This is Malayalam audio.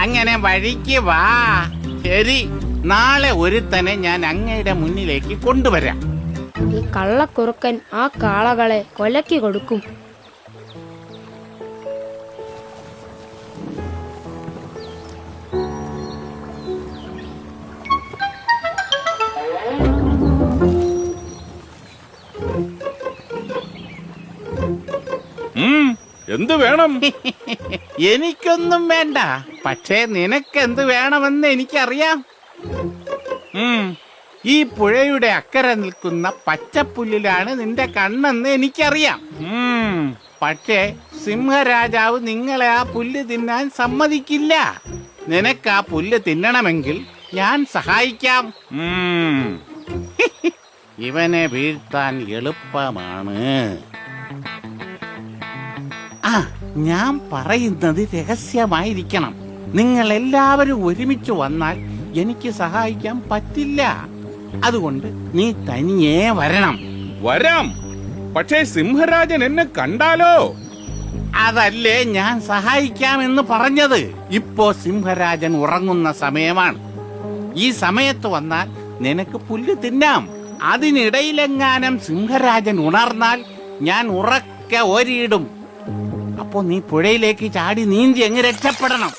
അങ്ങനെ വഴിക്ക് വാ. ശരി, നാളെ ഒരുത്തനെ ഞാൻ അങ്ങയുടെ മുന്നിലേക്ക് കൊണ്ടുവരാം. ഈ കള്ളക്കുറുക്കൻ ആ കാളകളെ കൊലയ്ക്ക് കൊടുക്കും. എന്ത് വേണം? എനിക്കൊന്നും വേണ്ട, പക്ഷേ നിനക്കെന്ത് വേണമെന്ന് എനിക്കറിയാം. ഈ പുഴയുടെ അക്കരെ നിൽക്കുന്ന പച്ചപ്പുല്ലിലാണ് നിന്റെ കണ്ണെന്ന് എനിക്കറിയാം. പക്ഷേ സിംഹരാജാവ് നിങ്ങളെ ആ പുല്ല് തിന്നാൻ സമ്മതിക്കില്ല. നിനക്ക് ആ പുല്ല് തിന്നണമെങ്കിൽ ഞാൻ സഹായിക്കാം. ഇവനെ വീഴ്ത്താൻ എളുപ്പമാണ്. ഞാൻ പറയുന്നത് രഹസ്യമായിരിക്കണം. നിങ്ങൾ എല്ലാവരും ഒരുമിച്ച് വന്നാൽ എനിക്ക് സഹായിക്കാൻ പറ്റില്ല. അതുകൊണ്ട് നീ തനിയെ വരണം. വരാം, പക്ഷേ സിംഹരാജൻ എന്നെ കണ്ടാലോ? അതല്ലേ ഞാൻ സഹായിക്കാമെന്ന് പറഞ്ഞത്. ഇപ്പോ സിംഹരാജൻ ഉറങ്ങുന്ന സമയമാണ്. ഈ സമയത്ത് വന്നാൽ നിനക്ക് പുല്ല് തിന്നാം. അതിനിടയിലെങ്ങാനും സിംഹരാജൻ ഉണർന്നാൽ ഞാൻ ഉറക്കെ ഓരിയിടും. അപ്പോ നീ പുഴയിലേക്ക് ചാടി നീന്തി അങ്ങ് രക്ഷപ്പെടണം.